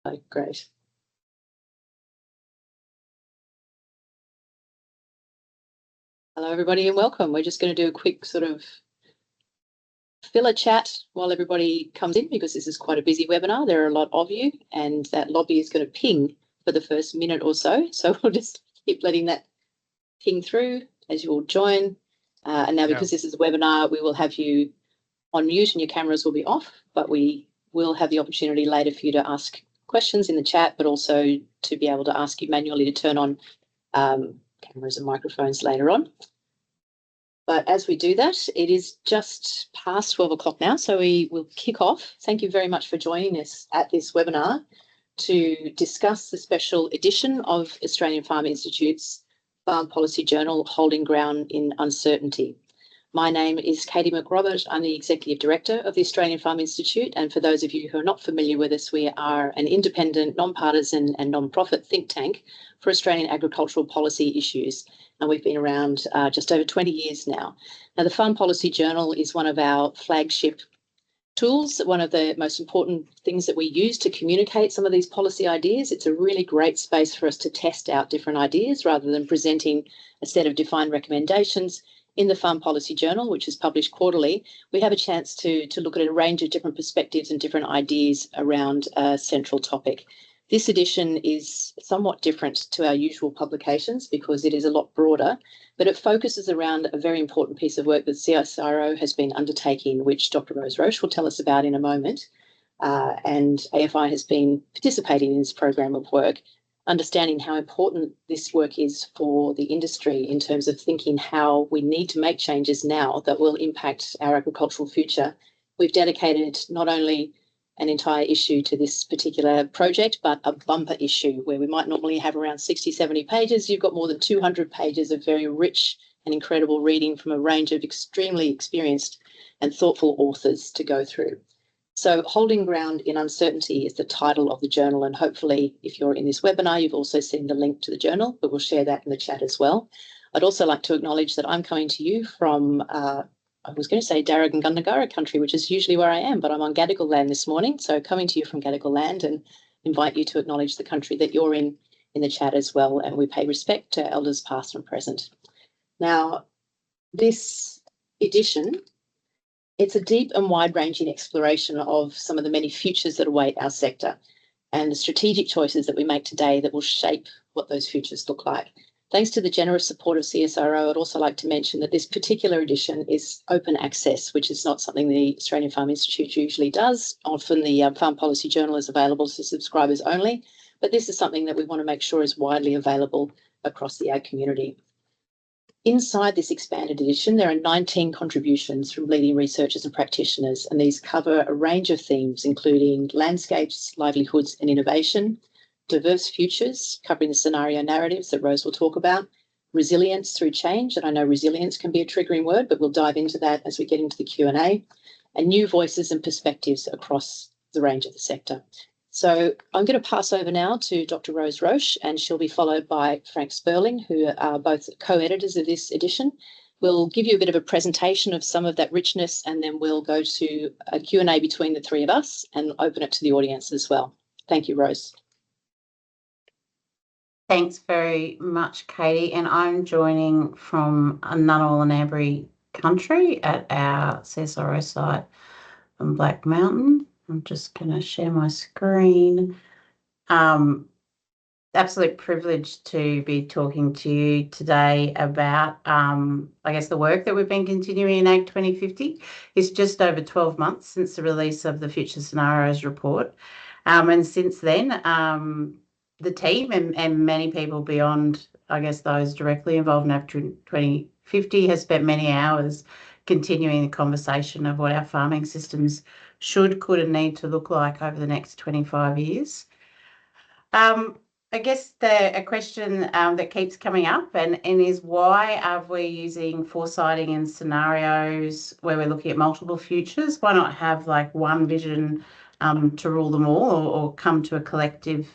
Oh, great. Hello, everybody, and welcome. We're just going to do a quick sort of filler chat while everybody comes in, because this is quite a busy webinar. There are a lot of you, and that lobby is going to ping for the first minute or so. So we'll just keep letting that ping through as you all join. And now, because this is a webinar, we will have you on mute and your cameras will be off, but we will have the opportunity later for you to ask questions in the chat, but also to be able to ask you manually to turn on cameras and microphones later on. But as we do that, it is just past 12 o'clock now, so we will kick off. Thank you very much for joining us at this webinar to discuss the special edition of Australian Farm Institute's Farm Policy Journal, Holding Ground in Uncertainty. My name is Katie McRobert. I'm the Executive Director of the Australian Farm Institute, and for those of you who are not familiar with us, we are an independent, non-partisan and non-profit think tank for Australian agricultural policy issues, and we've been around just over 20 years now. Now, the Farm Policy Journal is one of our flagship tools, one of the most important things that we use to communicate some of these policy ideas. It's a really great space for us to test out different ideas rather than presenting a set of defined recommendations. In the Farm Policy Journal, which is published quarterly, we have a chance to look at a range of different perspectives and different ideas around a central topic. This edition is somewhat different to our usual publications because it is a lot broader, but it focuses around a very important piece of work that CSIRO has been undertaking, which Dr. Rose Roche will tell us about in a moment. And AFI has been participating in this program of work, understanding how important this work is for the industry in terms of thinking how we need to make changes now that will impact our agricultural future. We've dedicated not only an entire issue to this particular project, but a bumper issue where we might normally have around 60, 70 pages. You've got more than 200 pages of very rich and incredible reading from a range of extremely experienced and thoughtful authors to go through. So Holding Ground in Uncertainty is the title of the journal, and hopefully if you're in this webinar, you've also seen the link to the journal, but we'll share that in the chat as well. I'd also like to acknowledge that I'm coming to you from, I was going to say Darug country, which is usually where I am, but I'm on Gadigal land this morning, so coming to you from Gadigal land, and invite you to acknowledge the country that you're in the chat as well, and we pay respect to elders past and present. Now, this edition, it's a deep and wide-ranging exploration of some of the many futures that await our sector and the strategic choices that we make today that will shape what those futures look like. Thanks to the generous support of CSIRO, I'd also like to mention that this particular edition is open access, which is not something the Australian Farm Institute usually does. Often the Farm Policy Journal is available to subscribers only, but this is something that we want to make sure is widely available across the ag community. Inside this expanded edition, there are 19 contributions from leading researchers and practitioners, and these cover a range of themes, including landscapes, livelihoods and innovation, diverse futures, covering the scenario narratives that Rose will talk about, resilience through change, and I know resilience can be a triggering word, but we'll dive into that as we get into the Q&A, and new voices and perspectives across the range of the sector. So I'm going to pass over now to Dr. Rose Roche, and she'll be followed by Frank Sperling, who are both co-editors of this edition. We'll give you a bit of a presentation of some of that richness, and then we'll go to a Q&A between the three of us and open it to the audience as well. Thank you, Rose. Thanks very much, Katie. And I'm joining from Ngunnawal and Ambry country at our CSIRO site on Black Mountain. I'm just going to share my screen. Absolute privilege to be talking to you today about, I guess, the work that we've been continuing in Ag 2050. It's just over 12 months since the release of the Future Scenarios report. And since then, the team and many people beyond, I guess, those directly involved in Ag 2050 has spent many hours continuing the conversation of what our farming systems should, could and need to look like over the next 25 years. I guess a question that keeps coming up and is why are we using foresighting and scenarios where we're looking at multiple futures? Why not have like one vision to rule them all, or come to a collective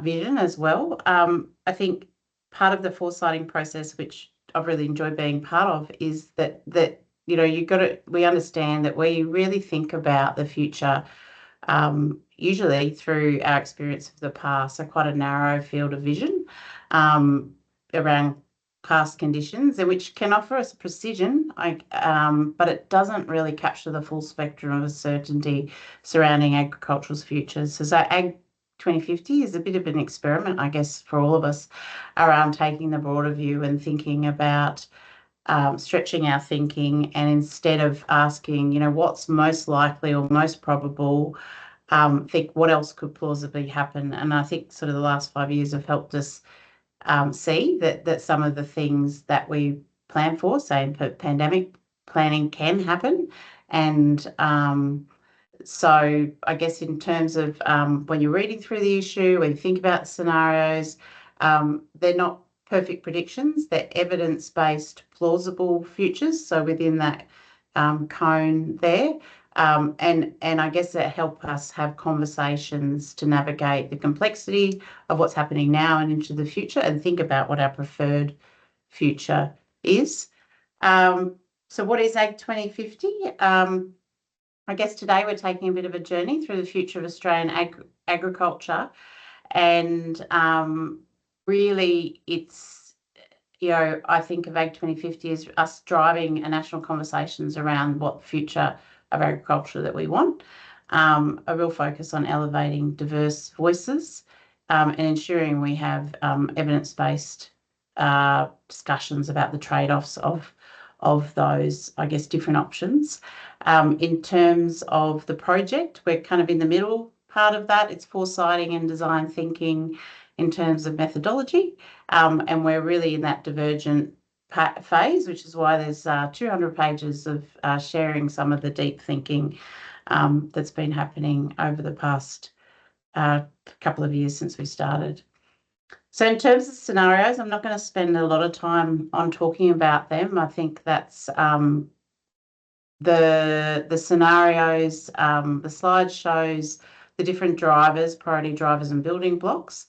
vision as well? I think part of the foresighting process, which I've really enjoyed being part of, is that you know, we understand that we really think about the future usually through our experience of the past, so quite a narrow field of vision around past conditions, and which can offer us precision, but it doesn't really capture the full spectrum of uncertainty surrounding agriculture's futures. So Ag 2050 is a bit of an experiment, I guess, for all of us around taking the broader view and thinking about stretching our thinking, and instead of asking, what's most likely or most probable, think what else could plausibly happen. And I think sort of the last 5 years have helped us see that some of the things that we plan for, say in pandemic planning, can happen. And so I guess in terms of when you're reading through the issue, when you think about the scenarios, they're not perfect predictions, they're evidence-based, plausible futures. So within that cone there, and I guess that help us have conversations to navigate the complexity of what's happening now and into the future, and think about what our preferred future is. So what is Ag 2050? I guess today we're taking a bit of a journey through the future of Australian agriculture, and really it's, I think of Ag 2050 as us driving a national conversations around what future of agriculture that we want, a real focus on elevating diverse voices and ensuring we have evidence-based discussions about the trade-offs of those, I guess, different options. In terms of the project, we're kind of in the middle part of that. It's foresighting and design thinking in terms of methodology, and we're really in that divergent phase, which is why there's 200 pages of sharing some of the deep thinking that's been happening over the past couple of years since we started. So in terms of scenarios, I'm not going to spend a lot of time on talking about them. I think that's the scenarios, the slide shows the different drivers, priority drivers and building blocks.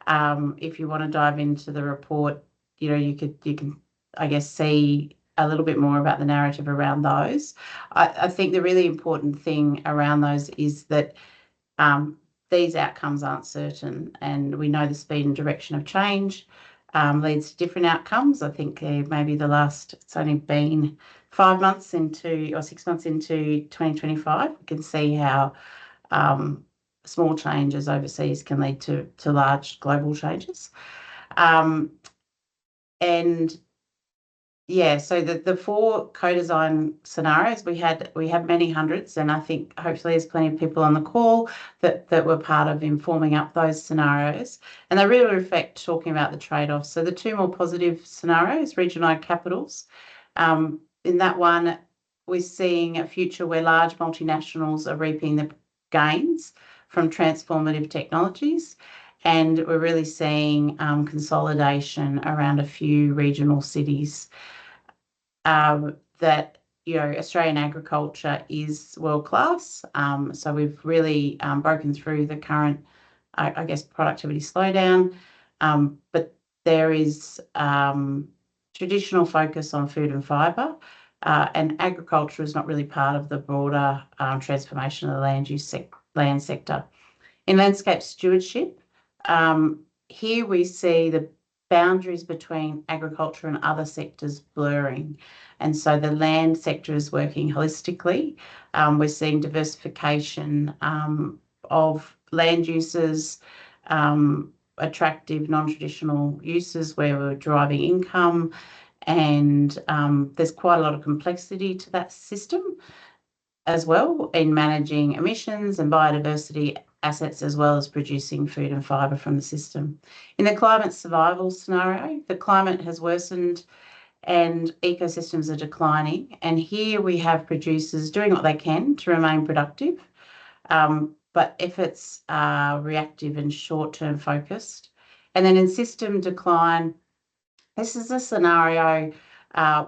If you want to dive into the report, you can, I guess, see a little bit more about the narrative around those. I think the really important thing around those is that these outcomes aren't certain, and we know the speed and direction of change leads to different outcomes. I think maybe it's only been 5 months into or 6 months into 2025, we can see how small changes overseas can lead to large global changes. And yeah, so the 4 co-design scenarios, we have many hundreds, and I think hopefully there's plenty of people on the call that were part of informing up those scenarios, and they really reflect talking about the trade-offs. So the 2 more positive scenarios, regional capitals, in that one we're seeing a future where large multinationals are reaping the gains from transformative technologies, and we're really seeing consolidation around a few regional cities. That Australian agriculture is world class. So we've really broken through the current, I guess, productivity slowdown. But there is traditional focus on food and fibre, and agriculture is not really part of the broader transformation of the land sector. In landscape stewardship, here we see the boundaries between agriculture and other sectors blurring, and so the land sector is working holistically. We're seeing diversification of land uses, attractive non-traditional uses where we're driving income, and there's quite a lot of complexity to that system as well in managing emissions and biodiversity assets, as well as producing food and fibre from the system. In the climate survival scenario, the climate has worsened and ecosystems are declining, and here we have producers doing what they can to remain productive, but efforts are reactive and short-term focused. And then in system decline, this is a scenario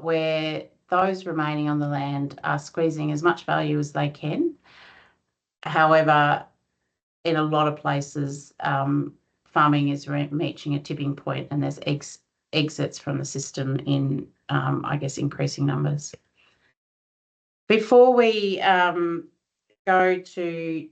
where those remaining on the land are squeezing as much value as they can. However, in a lot of places, farming is reaching a tipping point, and there's exits from the system in, I guess, increasing numbers. Before we go to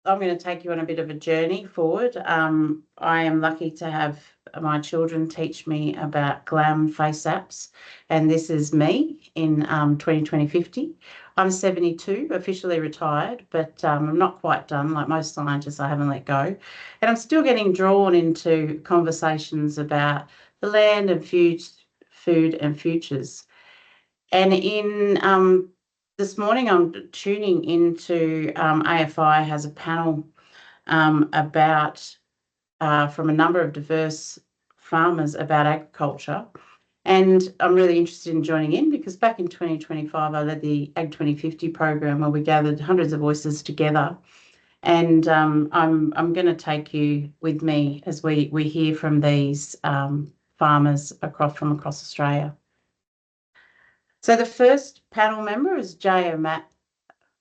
I'm going to take you on a bit of a journey forward. I am lucky to have my children teach me about glam face apps, and this is me in 2050. I'm 72, officially retired, but I'm not quite done. Like most scientists, I haven't let go. And I'm still getting drawn into conversations about the land and food and futures. And in this morning, I'm tuning into AFI has a panel about from a number of diverse farmers about agriculture. And I'm really interested in joining in because back in 2025, I led the Ag 2050 program where we gathered hundreds of voices together. And I'm going to take you with me as we hear from these farmers from across Australia. So the first panel member is Jaya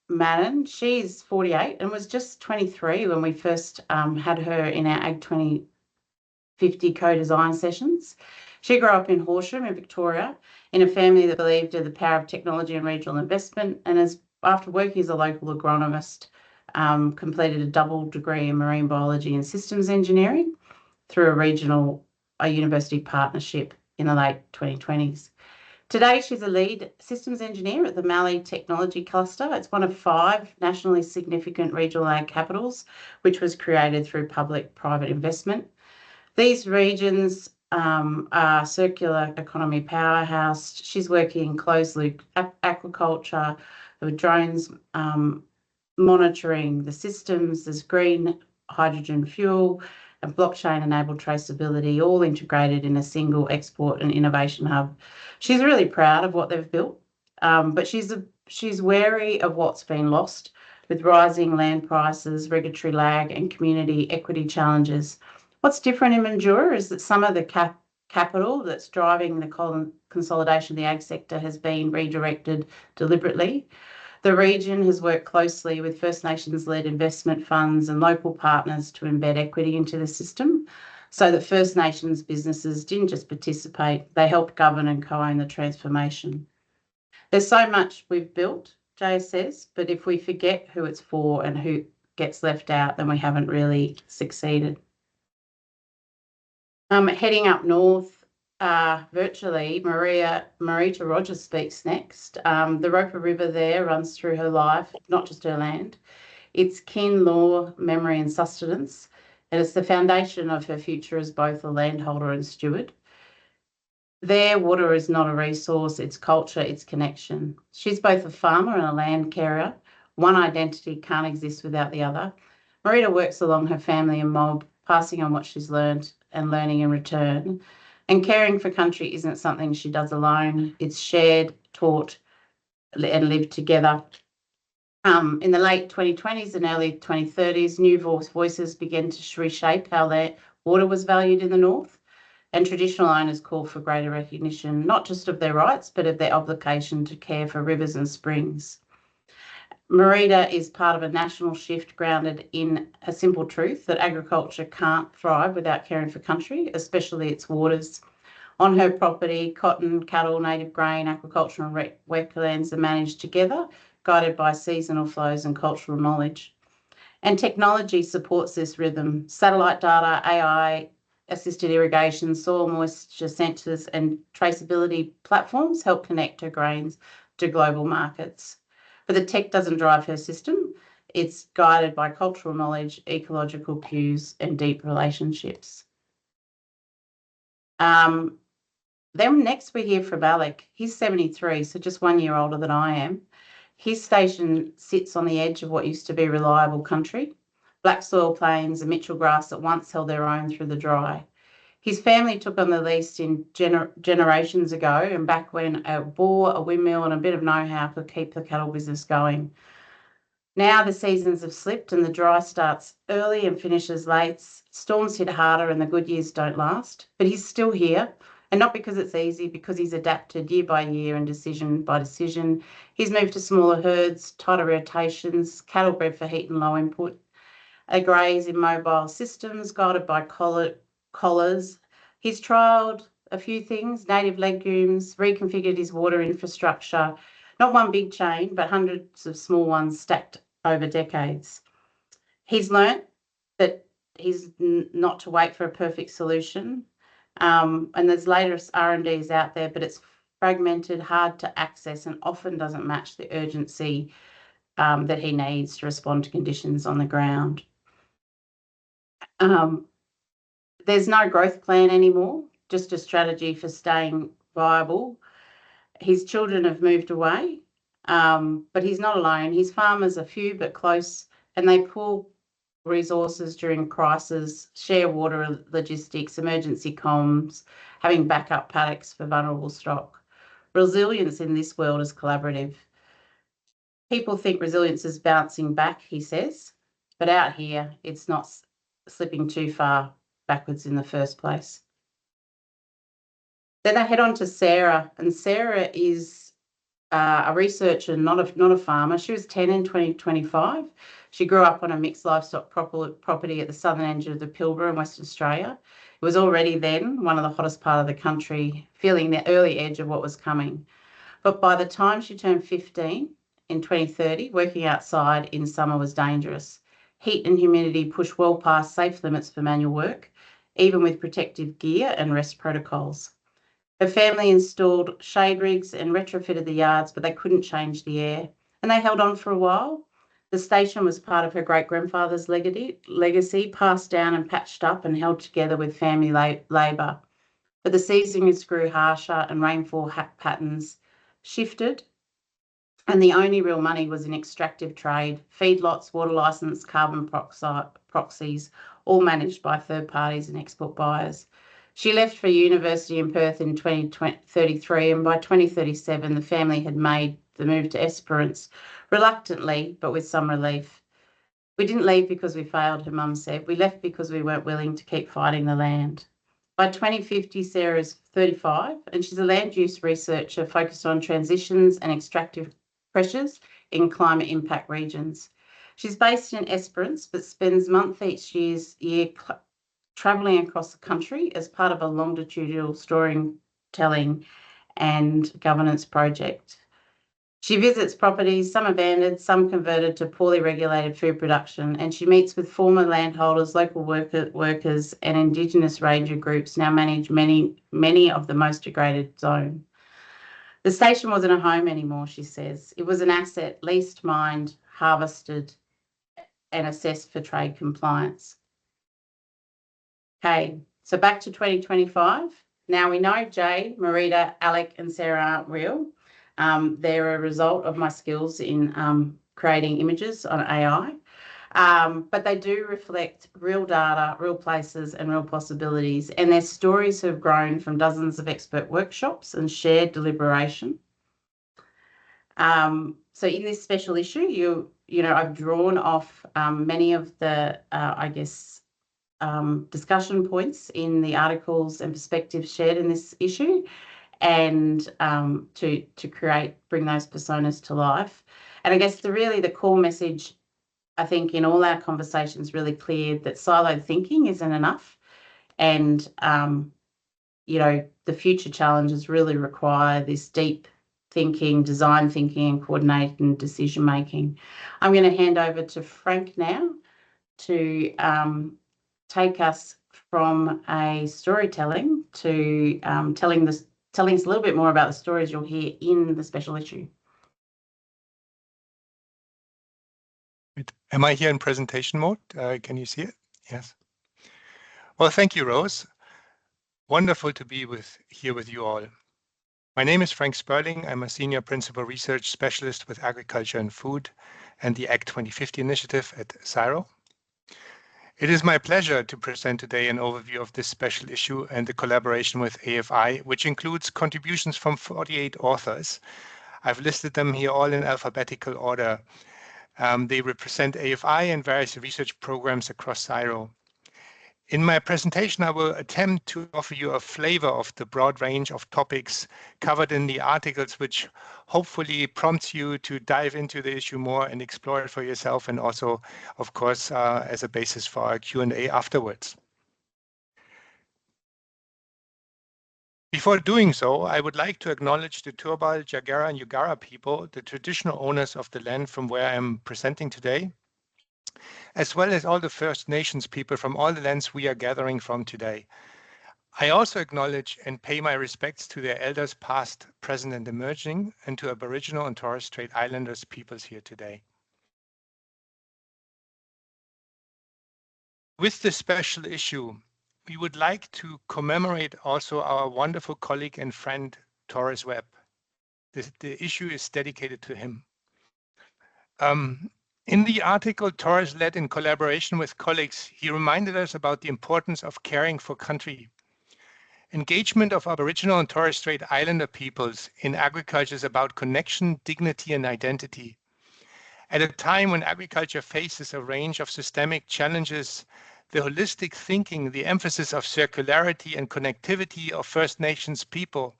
Madden. She's 48 and was just 23 when we first had her in our Ag 2050 co-design sessions. She grew up in Horsham in Victoria in a family that believed in the power of technology and regional investment, and after working as a local agronomist, completed a double degree in marine biology and systems engineering through a university partnership in the late 2020s. Today, she's a lead systems engineer at the Mallee Technology Cluster. It's one of 5 nationally significant regional ag capitals, which was created through public-private investment. These regions are circular economy powerhouse. She's working in closed-loop aquaculture, with drones monitoring the systems. There's green hydrogen fuel and blockchain-enabled traceability, all integrated in a single export and innovation hub. She's really proud of what they've built, but she's wary of what's been lost with rising land prices, regulatory lag, and community equity challenges. What's different in Mandurah is that some of the capital that's driving the consolidation of the ag sector has been redirected deliberately. The region has worked closely with First Nations-led investment funds and local partners to embed equity into the system so that First Nations businesses didn't just participate, they helped govern and co-own the transformation. There's so much we've built, Jay says, but if we forget who it's for and who gets left out, then we haven't really succeeded. Heading up north, virtually, Marita Rogers speaks next. The Roper River there runs through her life, not just her land. It's kin, law, memory and sustenance, and it's the foundation of her future as both a landholder and steward. Their water is not a resource, it's culture, it's connection. She's both a farmer and a land carer. One identity can't exist without the other. Marita works along her family and mob, passing on what she's learned and learning in return. And caring for country isn't something she does alone. It's shared, taught, and lived together. In the late 2020s and early 2030s, new voices began to reshape how their water was valued in the north, and traditional owners called for greater recognition, not just of their rights, but of their obligation to care for rivers and springs. Marita is part of a national shift grounded in a simple truth that agriculture can't thrive without caring for country, especially its waters. On her property, cotton, cattle, native grain, agriculture and wetlands are managed together, guided by seasonal flows and cultural knowledge. And technology supports this rhythm. Satellite data, AI, assisted irrigation, soil moisture sensors and traceability platforms help connect her grains to global markets. But the tech doesn't drive her system. It's guided by cultural knowledge, ecological cues and deep relationships. Then next we hear from Alec. He's 73, so just 1 year older than I am. His station sits on the edge of what used to be reliable country, black soil plains and Mitchell grass that once held their own through the dry. His family took on the lease in generations ago, and back when a bore, a windmill and a bit of know-how could keep the cattle business going. Now the seasons have slipped and the dry starts early and finishes late. Storms hit harder and the good years don't last, but he's still here. And not because it's easy, because he's adapted year by year and decision by decision. He's moved to smaller herds, tighter rotations, cattle bred for heat and low input. They graze in mobile systems guided by collars. He's trialled a few things, native legumes, reconfigured his water infrastructure, not one big chain, but hundreds of small ones stacked over decades. He's learnt that he's not to wait for a perfect solution. And there's latest R&Ds out there, but it's fragmented, hard to access, and often doesn't match the urgency that he needs to respond to conditions on the ground. There's no growth plan anymore, just a strategy for staying viable. His children have moved away, but he's not alone. His farmers are few but close, and they pool resources during crisis, share water logistics, emergency comms, having backup paddocks for vulnerable stock. Resilience in this world is collaborative. People think resilience is bouncing back, he says, but out here, it's not slipping too far backwards in the first place. Then they head on to Sarah, and Sarah is a researcher, not a farmer. She was 10 in 2025. She grew up on a mixed livestock property at the southern edge of the Pilbara in Western Australia. It was already then one of the hottest part of the country, feeling the early edge of what was coming. But by the time she turned 15 in 2030, working outside in summer was dangerous. Heat and humidity pushed well past safe limits for manual work, even with protective gear and rest protocols. Her family installed shade rigs and retrofitted the yards, but they couldn't change the air, and they held on for a while. The station was part of her great-grandfather's legacy, passed down and patched up and held together with family labour. But the seasons grew harsher and rainfall patterns shifted, and the only real money was in extractive trade, feedlots, water licence, carbon proxies, all managed by third parties and export buyers. She left for university in Perth in 2033, and by 2037, the family had made the move to Esperance, reluctantly, but with some relief. We didn't leave because we failed, her mum said. We left because we weren't willing to keep fighting the land. By 2050, Sarah's 35, and she's a land use researcher focused on transitions and extractive pressures in climate impact regions. She's based in Esperance, but spends months each year travelling across the country as part of a longitudinal storytelling and governance project. She visits properties, some abandoned, some converted to poorly regulated food production, and she meets with former landholders, local workers and Indigenous ranger groups now manage many of the most degraded zone. The station wasn't a home anymore, she says. It was an asset, leased, mined, harvested and assessed for trade compliance. Okay, so back to 2025. Now we know Jay, Marita, Alec and Sarah aren't real. They're a result of my skills in creating images on AI, but they do reflect real data, real places and real possibilities, and their stories have grown from dozens of expert workshops and shared deliberation. So in this special issue, I've drawn off many of the, discussion points in the articles and perspectives shared in this issue, and to bring those personas to life. And I guess the core message, I think, in all our conversations really clear that siloed thinking isn't enough, and the future challenges really require this deep thinking, design thinking and coordinated decision making. I'm going to hand over to Frank now to take us from a storytelling to telling us a little bit more about the stories you'll hear in the special issue. Am I here in presentation mode? Can you see it? Yes. Well, thank you, Rose. Wonderful to be here with you all. My name is Frank Sperling. I'm a Senior Principal Research Specialist with Agriculture and Food and the ACT 2050 initiative at CSIRO. It is my pleasure to present today an overview of this special issue and the collaboration with AFI, which includes contributions from 48 authors. I've listed them here all in alphabetical order. They represent AFI and various research programs across CSIRO. In my presentation, I will attempt to offer you a flavor of the broad range of topics covered in the articles, which hopefully prompts you to dive into the issue more and explore it for yourself, and also, of course, as a basis for our Q&A afterwards. Before doing so, I would like to acknowledge the Turrbal, Jagera, and Yugara people, the traditional owners of the land from where I'm presenting today. as well as all the First Nations people from all the lands we are gathering from today. I also acknowledge and pay my respects to their elders past, present and emerging, and to Aboriginal and Torres Strait Islanders peoples here today. With this special issue, we would like to commemorate also our wonderful colleague and friend, Torres Webb. The issue is dedicated to him. In the article Torres led in collaboration with colleagues, he reminded us about the importance of caring for country. Engagement of Aboriginal and Torres Strait Islander peoples in agriculture is about connection, dignity, and identity. At a time when agriculture faces a range of systemic challenges, the holistic thinking, the emphasis of circularity and connectivity of First Nations people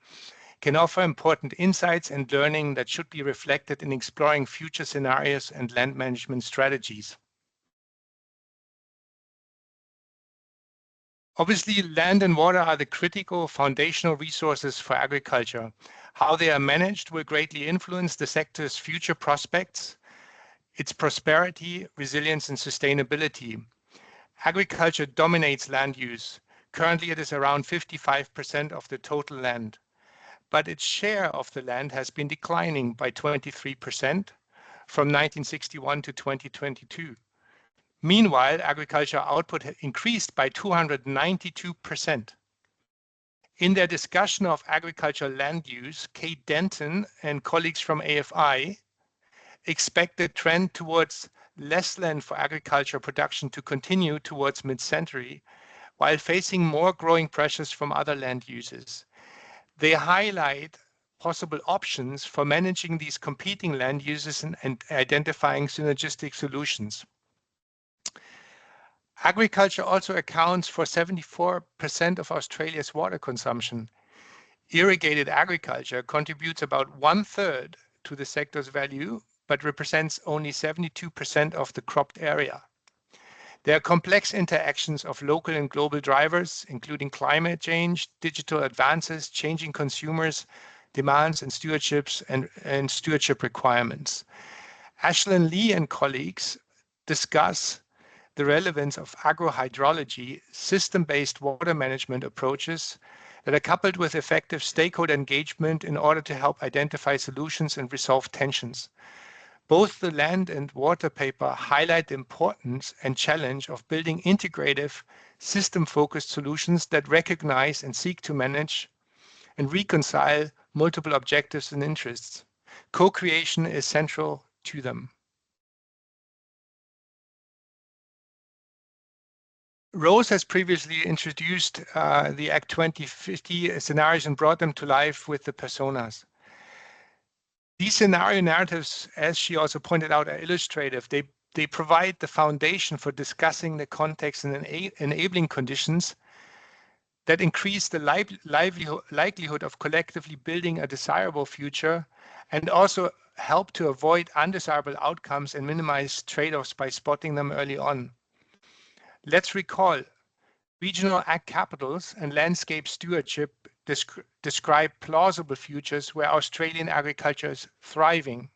can offer important insights and learning that should be reflected in exploring future scenarios and land management strategies. Obviously, land and water are the critical foundational resources for agriculture. How they are managed will greatly influence the sector's future prospects, its prosperity, resilience, and sustainability. Agriculture dominates land use. Currently, it is around 55% of the total land, but its share of the land has been declining by 23% from 1961 to 2022. Meanwhile, agriculture output increased by 292%. In their discussion of agricultural land use, Kate Denton and colleagues from AFI expect the trend towards less land for agricultural production to continue towards mid-century, while facing more growing pressures from other land uses. They highlight possible options for managing these competing land uses and identifying synergistic solutions. Agriculture also accounts for 74% of Australia's water consumption. Irrigated agriculture contributes about 1/3 to the sector's value, but represents only 72% of the cropped area. There are complex interactions of local and global drivers, including climate change, digital advances, changing consumers' demands and stewardship requirements. Ashlyn Lee and colleagues discuss the relevance of agrohydrology, system-based water management approaches that are coupled with effective stakeholder engagement in order to help identify solutions and resolve tensions. Both the land and water paper highlight the importance and challenge of building integrative, system-focused solutions that recognize and seek to manage and reconcile multiple objectives and interests. Co-creation is central to them. Rose has previously introduced the Act 2050 scenarios and brought them to life with the personas. These scenario narratives, as she also pointed out, are illustrative. They provide the foundation for discussing the context and enabling conditions that increase the likelihood of collectively building a desirable future and also help to avoid undesirable outcomes and minimize trade-offs by spotting them early on. Let's recall, regional ag capitals and landscape stewardship describe plausible futures where Australian agriculture is thriving.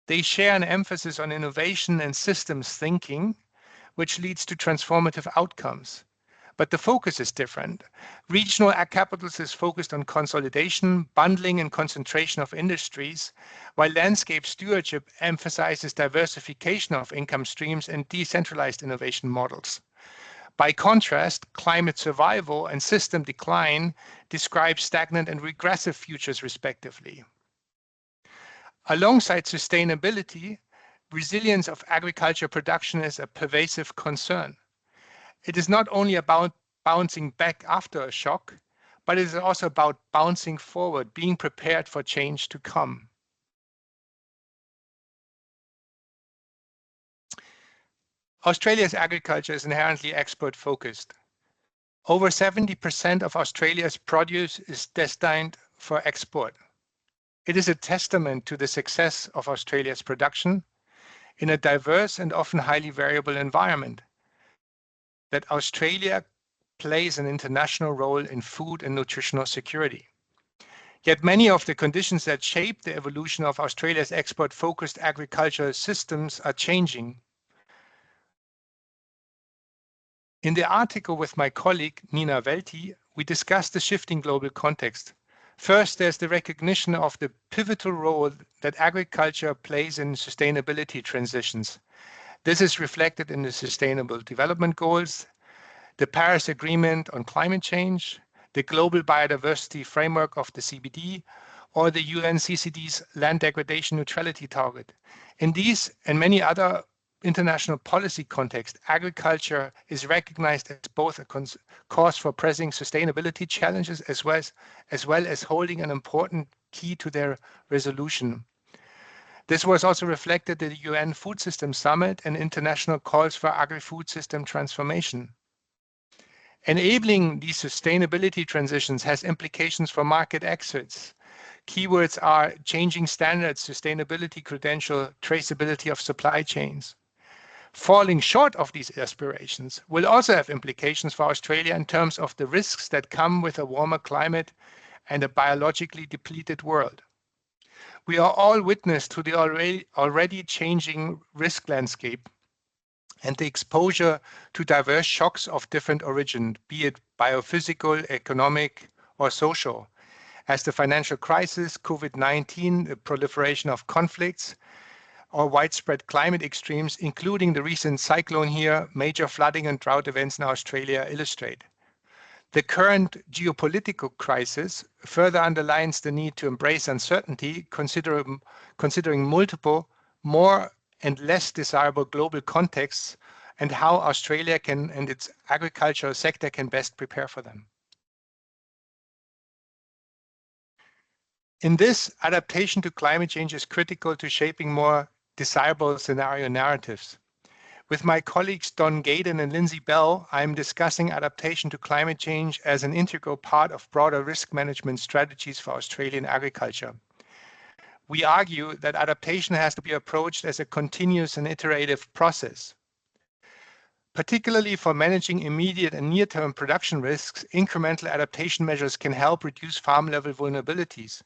They share an emphasis on innovation and systems thinking, which leads to transformative outcomes. But the focus is different. Regional ag capitals is focused on consolidation, bundling, and concentration of industries, while landscape stewardship emphasizes diversification of income streams and decentralized innovation models. By contrast, climate survival and system decline describe stagnant and regressive futures, respectively. Alongside sustainability, resilience of agriculture production is a pervasive concern. It is not only about bouncing back after a shock, but it is also about bouncing forward, being prepared for change to come. Australia's agriculture is inherently export-focused. Over 70% of Australia's produce is destined for export. It is a testament to the success of Australia's production in a diverse and often highly variable environment, that Australia plays an international role in food and nutritional security. Yet many of the conditions that shape the evolution of Australia's export-focused agricultural systems are changing. In the article with my colleague Nina Welti, we discussed the shifting global context. First, there's the recognition of the pivotal role that agriculture plays in sustainability transitions. This is reflected in the Sustainable Development Goals, the Paris Agreement on Climate Change, the Global Biodiversity Framework of the CBD, or the UNCCD's Land Degradation Neutrality Target. In these and many other international policy contexts, agriculture is recognized as both a cause for pressing sustainability challenges as well as holding an important key to their resolution. This was also reflected in the UN Food System Summit and international calls for agri-food system transformation. Enabling these sustainability transitions has implications for market access. Keywords are changing standards, sustainability credential, traceability of supply chains. Falling short of these aspirations will also have implications for Australia in terms of the risks that come with a warmer climate and a biologically depleted world. We are all witness to the already changing risk landscape and the exposure to diverse shocks of different origin, be it biophysical, economic, or social, as the financial crisis, COVID-19, the proliferation of conflicts, or widespread climate extremes, including the recent cyclone here, major flooding and drought events in Australia illustrate. The current geopolitical crisis further underlines the need to embrace uncertainty, considering multiple, more and less desirable global contexts and how Australia and its agricultural sector can best prepare for them. In this, adaptation to climate change is critical to shaping more desirable scenario narratives. With my colleagues Don Gaydon and Lindsay Bell, I am discussing adaptation to climate change as an integral part of broader risk management strategies for Australian agriculture. We argue that adaptation has to be approached as a continuous and iterative process. Particularly for managing immediate and near-term production risks, incremental adaptation measures can help reduce farm-level vulnerabilities.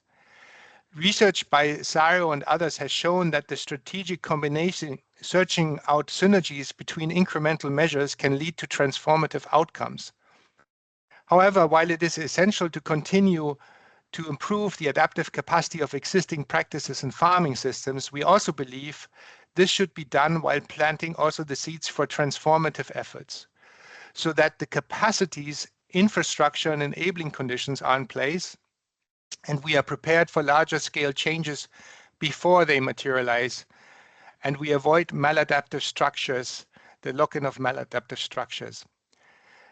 Research by CSIRO and others has shown that the strategic combination, searching out synergies between incremental measures, can lead to transformative outcomes. However, while it is essential to continue to improve the adaptive capacity of existing practices and farming systems, we also believe this should be done while planting also the seeds for transformative efforts, so that the capacities, infrastructure, and enabling conditions are in place, and we are prepared for larger scale changes before they materialize, and we avoid maladaptive structures, the lock-in of maladaptive structures.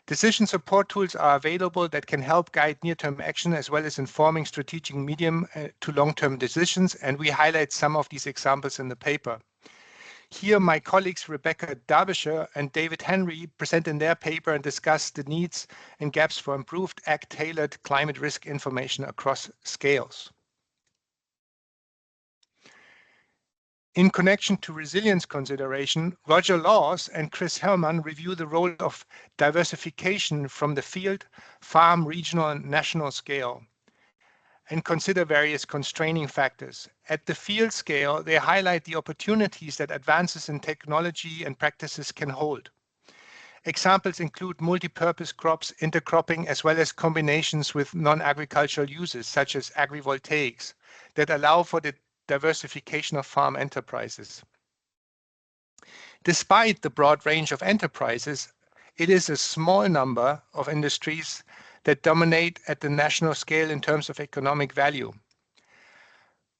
Decision support tools are available that can help guide near-term action as well as informing strategic medium to long-term decisions, and we highlight some of these examples in the paper. Here, my colleagues Rebecca Derbyshire and David Henry present in their paper and discuss the needs and gaps for improved ag-tailored climate risk information across scales. In connection to resilience consideration, Roger Laws and Chris Hellman review the role of diversification from the field, farm, regional, and national scale, and consider various constraining factors. At the field scale, they highlight the opportunities that advances in technology and practices can hold. Examples include multi-purpose crops, intercropping, as well as combinations with non-agricultural uses, such as agrivoltaics, that allow for the diversification of farm enterprises. Despite the broad range of enterprises, it is a small number of industries that dominate at the national scale in terms of economic value.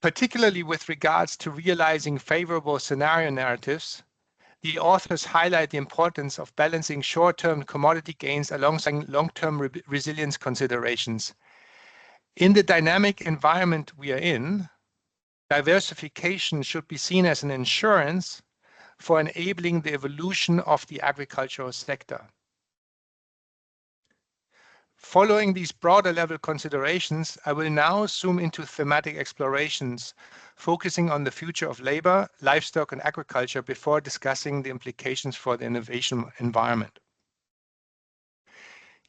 Particularly with regards to realizing favorable scenario narratives, the authors highlight the importance of balancing short-term commodity gains alongside long-term resilience considerations. In the dynamic environment we are in, diversification should be seen as an insurance for enabling the evolution of the agricultural sector. Following these broader level considerations, I will now zoom into thematic explorations, focusing on the future of labor, livestock, and agriculture before discussing the implications for the innovation environment.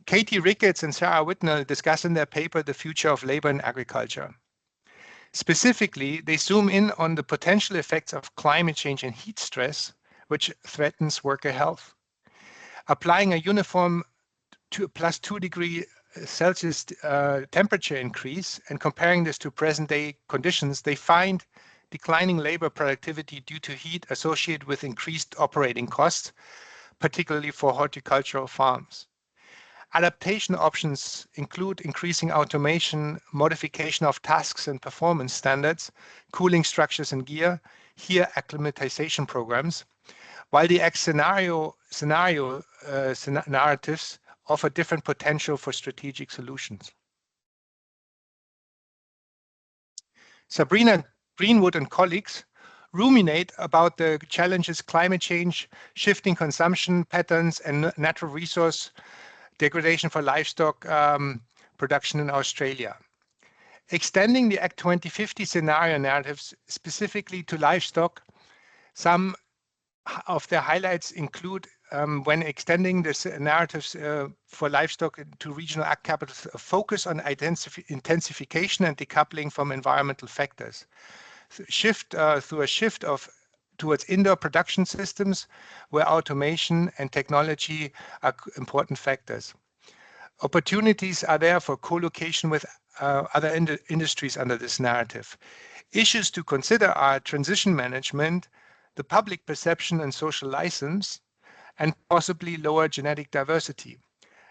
Katie Ricketts and Sarah Whitnell discuss in their paper the future of labor in agriculture. Specifically, they zoom in on the potential effects of climate change and heat stress, which threatens worker health. Applying a uniform +2 degrees Celsius temperature increase and comparing this to present-day conditions, they find declining labor productivity due to heat associated with increased operating costs, particularly for horticultural farms. Adaptation options include increasing automation, modification of tasks and performance standards, cooling structures and gear, here acclimatization programs, while the X narratives offer different potential for strategic solutions. Sabrina Greenwood and colleagues ruminate about the challenges climate change, shifting consumption patterns, and natural resource degradation for livestock production in Australia. Extending the Act 2050 scenario narratives specifically to livestock, some of their highlights include when extending the narratives for livestock to regional ag capitals, a focus on intensification and decoupling from environmental factors. Through a shift towards indoor production systems where automation and technology are important factors. Opportunities are there for co-location with other industries under this narrative. Issues to consider are transition management, the public perception and social license, and possibly lower genetic diversity.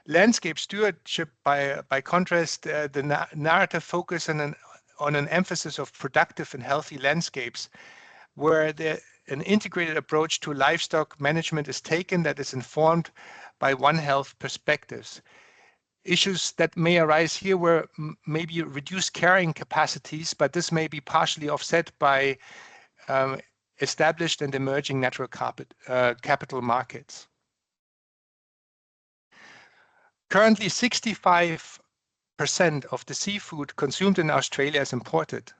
Landscape stewardship, by contrast, the narrative focus on an emphasis of productive and healthy landscapes, where an integrated approach to livestock management is taken that is informed by One Health perspectives. Issues that may arise here were maybe reduced carrying capacities, but this may be partially offset by established and emerging natural capital markets. Currently, 65% of the seafood consumed in Australia is imported.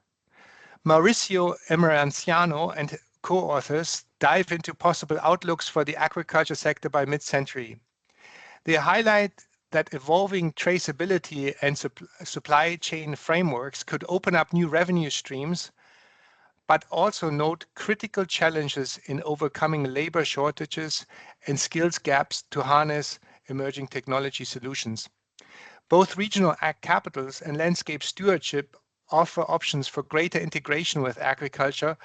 Mauricio Emerenciano and co-authors dive into possible outlooks for the agriculture sector by mid-century. They highlight that evolving traceability and supply chain frameworks could open up new revenue streams, but also note critical challenges in overcoming labor shortages and skills gaps to harness emerging technology solutions. Both regional ag capitals and landscape stewardship offer options for greater integration with agriculture,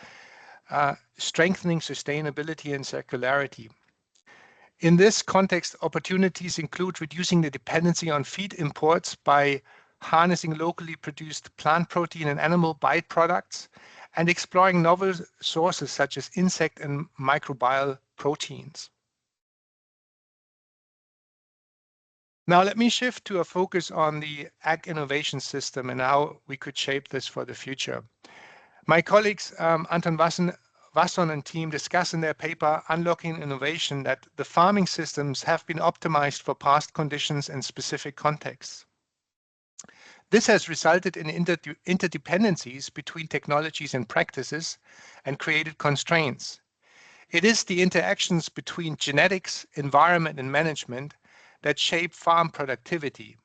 strengthening sustainability and circularity. In this context, opportunities include reducing the dependency on feed imports by harnessing locally produced plant protein and animal byproducts, and exploring novel sources such as insect and microbial proteins. Now let me shift to a focus on the ag innovation system and how we could shape this for the future. My colleagues Anton Wasson and team discuss in their paper Unlocking Innovation that the farming systems have been optimized for past conditions and specific contexts. This has resulted in interdependencies between technologies and practices and created constraints. It is the interactions between genetics, environment, and management that shape farm productivity.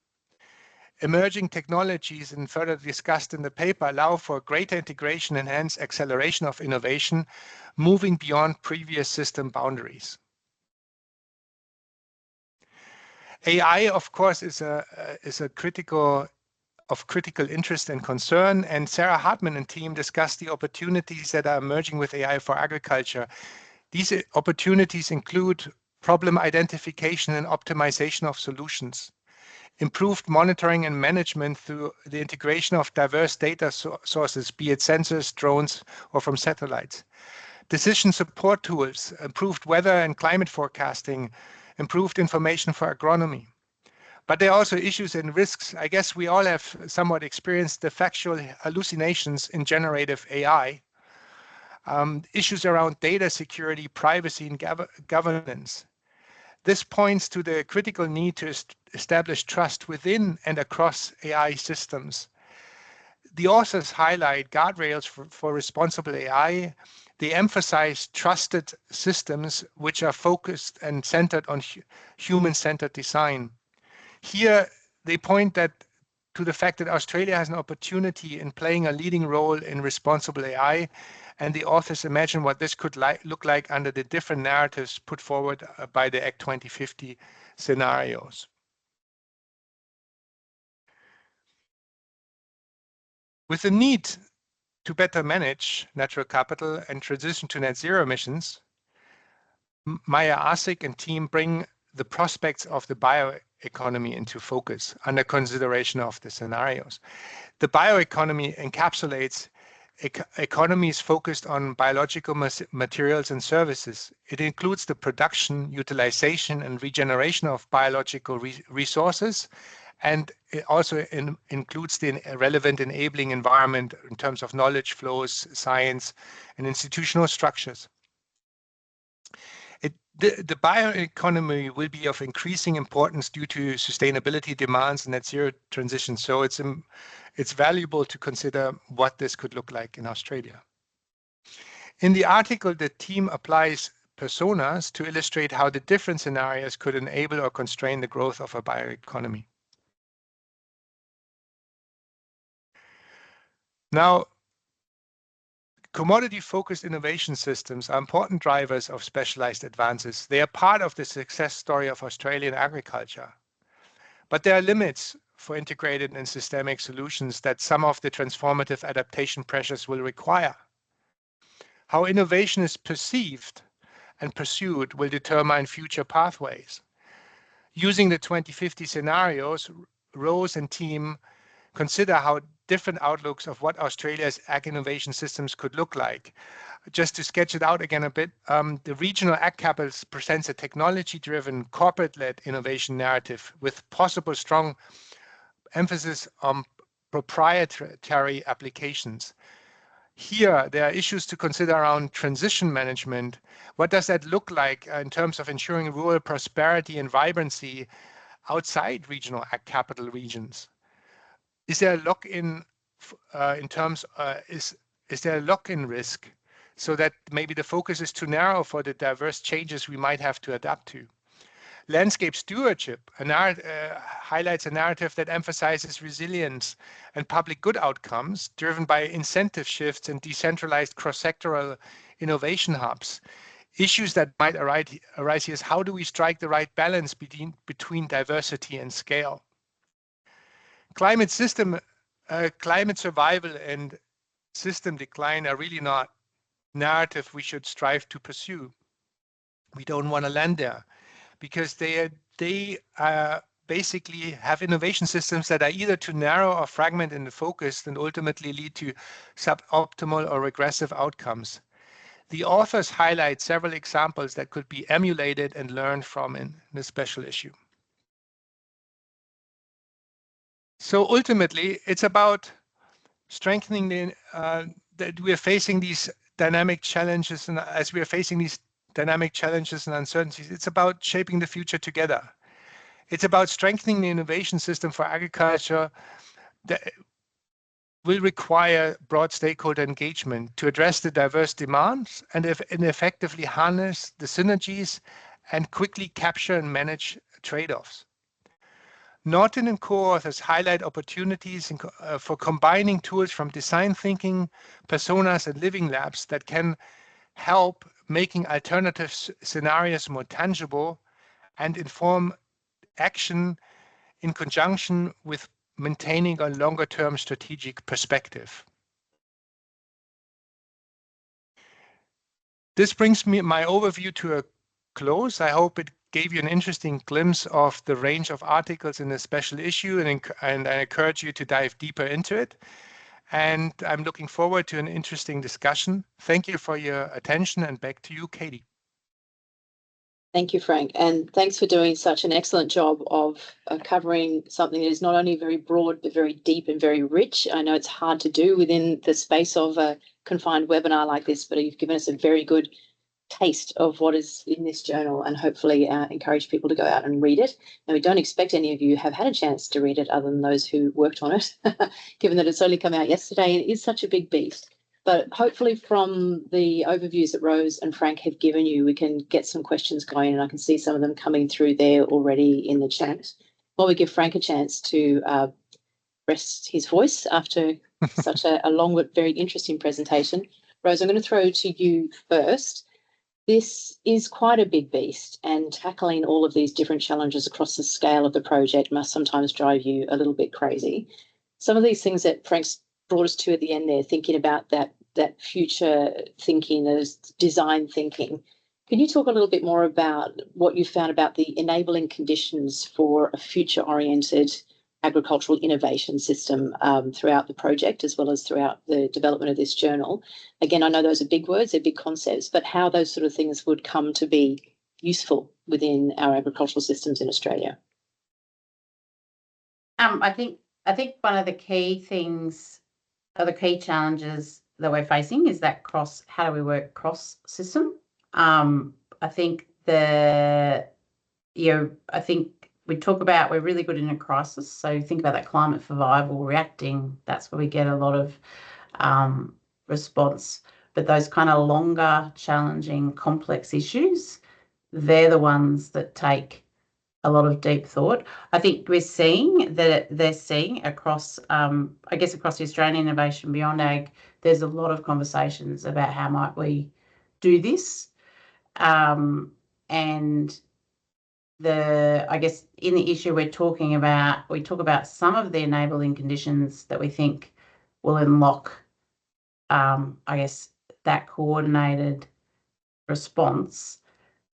Emerging technologies, and further discussed in the paper, allow for greater integration and hence acceleration of innovation, moving beyond previous system boundaries. AI, of course, is of critical interest and concern, and Sarah Hartman and team discussed the opportunities that are emerging with AI for agriculture. These opportunities include problem identification and optimization of solutions, improved monitoring and management through the integration of diverse data sources, be it sensors, drones, or from satellites, decision support tools, improved weather and climate forecasting, improved information for agronomy. But there are also issues and risks. I guess we all have somewhat experienced the factual hallucinations in generative AI, issues around data security, privacy, and governance. This points to the critical need to establish trust within and across AI systems. The authors highlight guardrails for responsible AI. They emphasize trusted systems which are focused and centered on human-centered design. Here, they point to the fact that Australia has an opportunity in playing a leading role in responsible AI and the authors imagine what this could look like under the different narratives put forward by the ACT 2050 scenarios. With the need to better manage natural capital and transition to net zero emissions, Maya Asik and team bring the prospects of the bioeconomy into focus under consideration of the scenarios. The bioeconomy encapsulates economies focused on biological materials and services. It includes the production, utilization, and regeneration of biological resources, and it also includes the relevant enabling environment in terms of knowledge flows, science, and institutional structures. The bioeconomy will be of increasing importance due to sustainability demands and net zero transition. So it's valuable to consider what this could look like in Australia. In the article, the team applies personas to illustrate how the different scenarios could enable or constrain the growth of a bioeconomy. Now, commodity-focused innovation systems are important drivers of specialized advances. They are part of the success story of Australian agriculture. But there are limits for integrated and systemic solutions that some of the transformative adaptation pressures will require. How innovation is perceived and pursued will determine future pathways. Using the 2050 scenarios, Rose and team consider how different outlooks of what Australia's ag innovation systems could look like. Just to sketch it out again a bit, the regional ag capitals presents a technology-driven, corporate-led innovation narrative with possible strong emphasis on proprietary applications. Here, there are issues to consider around transition management. What does that look like in terms of ensuring rural prosperity and vibrancy outside regional ag capital regions? Is there a lock-in is there a lock-in risk so that maybe the focus is too narrow for the diverse changes we might have to adapt to? Landscape stewardship highlights a narrative that emphasizes resilience and public good outcomes driven by incentive shifts and decentralized cross-sectoral innovation hubs. Issues that might arise here is how do we strike the right balance between diversity and scale? Climate survival and system decline are really not narrative we should strive to pursue. We don't want to land there because they basically have innovation systems that are either too narrow or fragmented in the focus and ultimately lead to suboptimal or regressive outcomes. The authors highlight several examples that could be emulated and learned from in this special issue. So ultimately, it's about strengthening that we are facing these dynamic challenges, and as we are facing these dynamic challenges and uncertainties, it's about shaping the future together. It's about strengthening the innovation system for agriculture that will require broad stakeholder engagement to address the diverse demands and effectively harness the synergies and quickly capture and manage trade-offs. Norton and co-authors highlight opportunities for combining tools from design thinking, personas, and living labs that can help making alternative scenarios more tangible and inform action in conjunction with maintaining a longer-term strategic perspective. This brings my overview to a close. I hope it gave you an interesting glimpse of the range of articles in this special issue, and I encourage you to dive deeper into it. And I'm looking forward to an interesting discussion. Thank you for your attention, and back to you, Katie. Thank you, Frank, and thanks for doing such an excellent job of covering something that is not only very broad, but very deep and very rich. I know it's hard to do within the space of a confined webinar like this, but you've given us a very good taste of what is in this journal, and hopefully encourage people to go out and read it. And we don't expect any of you have had a chance to read it other than those who worked on it, given that it's only come out yesterday and it is such a big beast. But hopefully from the overviews that Rose and Frank have given you, we can get some questions going, and I can see some of them coming through there already in the chat. While we give Frank a chance to rest his voice after such a long but very interesting presentation, Rose, I'm going to throw to you first. This is quite a big beast, and tackling all of these different challenges across the scale of the project must sometimes drive you a little bit crazy. Some of these things that Frank's brought us to at the end there, thinking about that future thinking, those design thinking. Can you talk a little bit more about what you found about the enabling conditions for a future-oriented agricultural innovation system throughout the project, as well as throughout the development of this journal? Again, I know those are big words, they're big concepts, but how those sort of things would come to be useful within our agricultural systems in Australia. I think one of the key things, or the key challenges that we're facing, is that how do we work cross system? I think I think we talk about we're really good in a crisis. So think about that climate survival, reacting. That's where we get a lot of response. But those kind of longer, challenging, complex issues, they're the ones that take a lot of deep thought. I think we're seeing that they're seeing across, I guess, across the Australian Innovation Beyond Ag, there's a lot of conversations about how might we do this. And I guess in the issue we talk about some of the enabling conditions that we think will unlock, I guess, that coordinated response.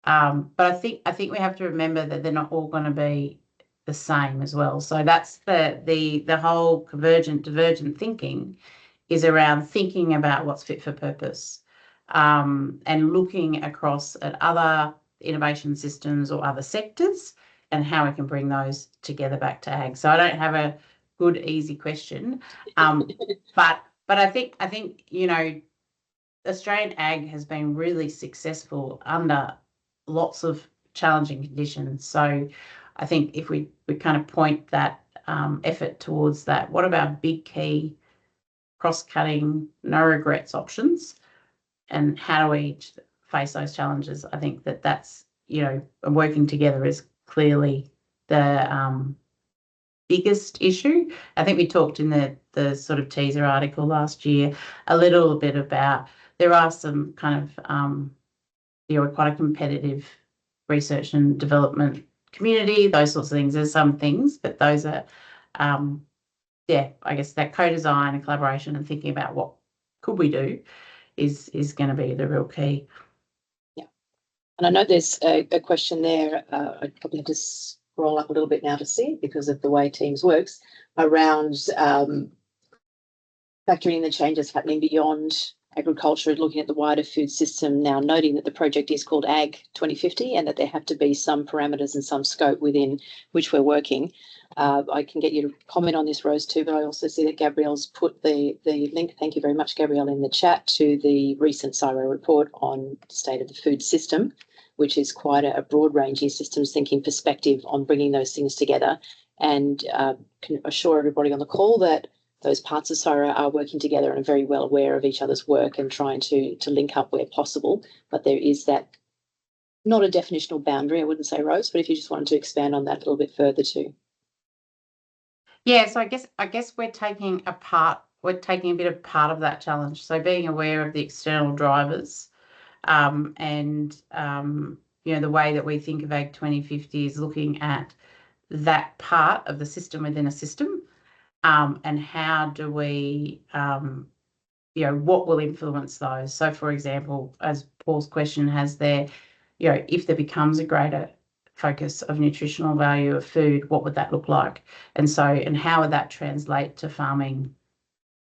But I think we have to remember that they're not all going to be the same as well. So that's the whole convergent divergent thinking is around thinking about what's fit for purpose, and looking across at other innovation systems or other sectors and how we can bring those together back to ag. So I don't have a good, easy question, but I think Australian ag has been really successful under lots of challenging conditions. So I think if we kind of point that effort towards that, what about big key cross-cutting, no regrets options, and how do we face those challenges? I think that's working together is clearly the biggest issue. I think we talked in the sort of teaser article last year a little bit about there are some kind of quite a competitive research and development community, those sorts of things. There's some things, but those are I guess that co-design and collaboration and thinking about what could we do is going to be the real key. Yeah, and I know there's a question there. I'd probably have to scroll up a little bit now to see it because of the way Teams works around factoring in the changes happening beyond agriculture, looking at the wider food system now, noting that the project is called Ag 2050 and that there have to be some parameters and some scope within which we're working. I can get you to comment on this, Rose, too, but I also see that Gabrielle's put the link, thank you very much, Gabrielle, in the chat to the recent CSIRO report on the state of the food system, which is quite a broad-ranging systems thinking perspective on bringing those things together, and can assure everybody on the call that those parts of CSIRO are working together and are very well aware of each other's work and trying to link up where possible. But there is that, not a definitional boundary, I wouldn't say, Rose, but if you just wanted to expand on that a little bit further too. Yeah, so I guess we're taking a bit of part of that challenge. So being aware of the external drivers, and the way that we think of Ag 2050 is looking at that part of the system within a system. And how do we, what will influence those? So, for example, as Paul's question has there, if there becomes a greater focus of nutritional value of food, what would that look like? And how would that translate to farming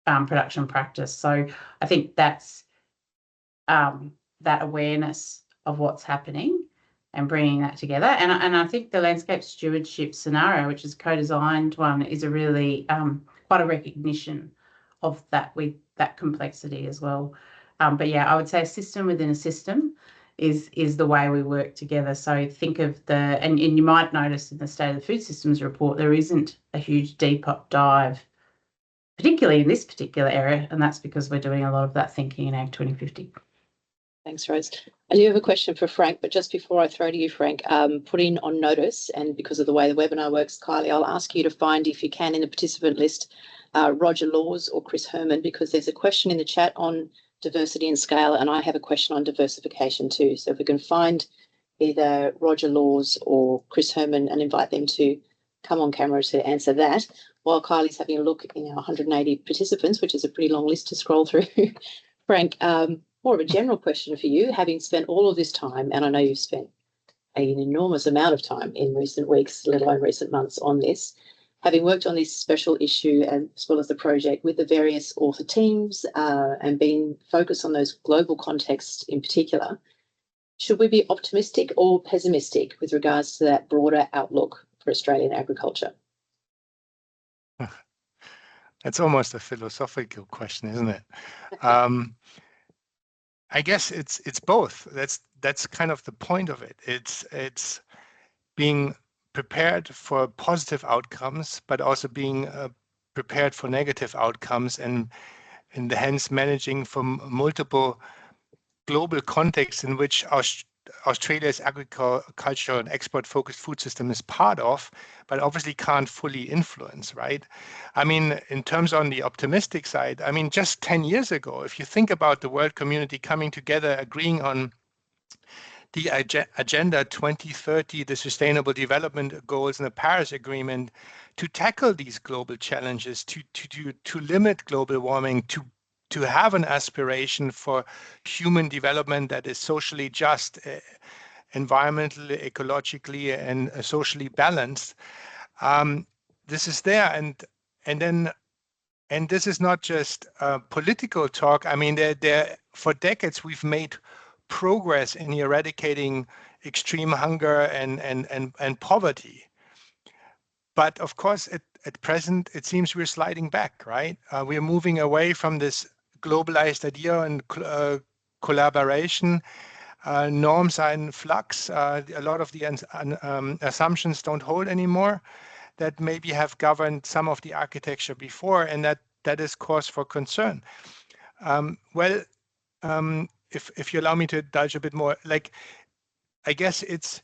production practice? So I think that's that awareness of what's happening and bringing that together. And I think the landscape stewardship scenario, which is co-designed one, is a really quite a recognition of that with that complexity as well. But yeah, I would say a system within a system is the way we work together. So think of and you might notice in the State of the Food Systems report, there isn't a huge deep dive, particularly in this particular area, and that's because we're doing a lot of that thinking in Ag 2050. Thanks, Rose. I do have a question for Frank, but just before I throw to you, Frank, putting on notice, and because of the way the webinar works, Kylie, I'll ask you to find, if you can, in the participant list, Roger Laws or Chris Herman, because there's a question in the chat on diversity and scale, and I have a question on diversification too. So if we can find either Roger Laws or Chris Herman and invite them to come on camera to answer that, while Kylie's having a look in our 180 participants, which is a pretty long list to scroll through. Frank, more of a general question for you, having spent all of this time, and I know you've spent an enormous amount of time in recent weeks, let alone recent months, on this, having worked on this special issue as well as the project with the various author teams and being focused on those global contexts in particular, should we be optimistic or pessimistic with regards to that broader outlook for Australian agriculture? That's almost a philosophical question, isn't it? I guess it's both. That's kind of the point of it. It's being prepared for positive outcomes, but also being prepared for negative outcomes, and hence managing from multiple global contexts in which Australia's agricultural and export-focused food system is part of, but obviously can't fully influence, right? I mean, in terms on the optimistic side, I mean, just 10 years ago, if you think about the world community coming together, agreeing on the Agenda 2030, the Sustainable Development Goals and the Paris Agreement to tackle these global challenges, to limit global warming, to have an aspiration for human development that is socially just, environmentally, ecologically, and socially balanced. This is there, and this is not just political talk. I mean, for decades we've made progress in eradicating extreme hunger and poverty. But of course, at present, it seems we're sliding back, right? We're moving away from this globalized idea and collaboration. Norms are in flux. A lot of the assumptions don't hold anymore that maybe have governed some of the architecture before, and that is cause for concern. If you allow me to indulge a bit more, like, I guess it's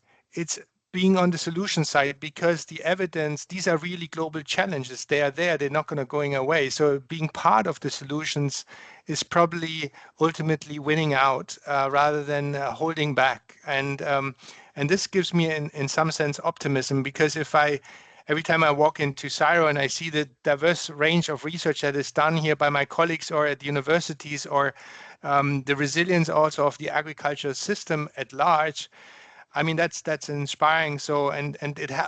being on the solution side, because the evidence, these are really global challenges. They are there, they're not going away. So being part of the solutions is probably ultimately winning out rather than holding back. And this gives me in some sense optimism, because every time I walk into CSIRO and I see the diverse range of research that is done here by my colleagues or at the universities, or the resilience also of the agricultural system at large, I mean, that's inspiring. So, and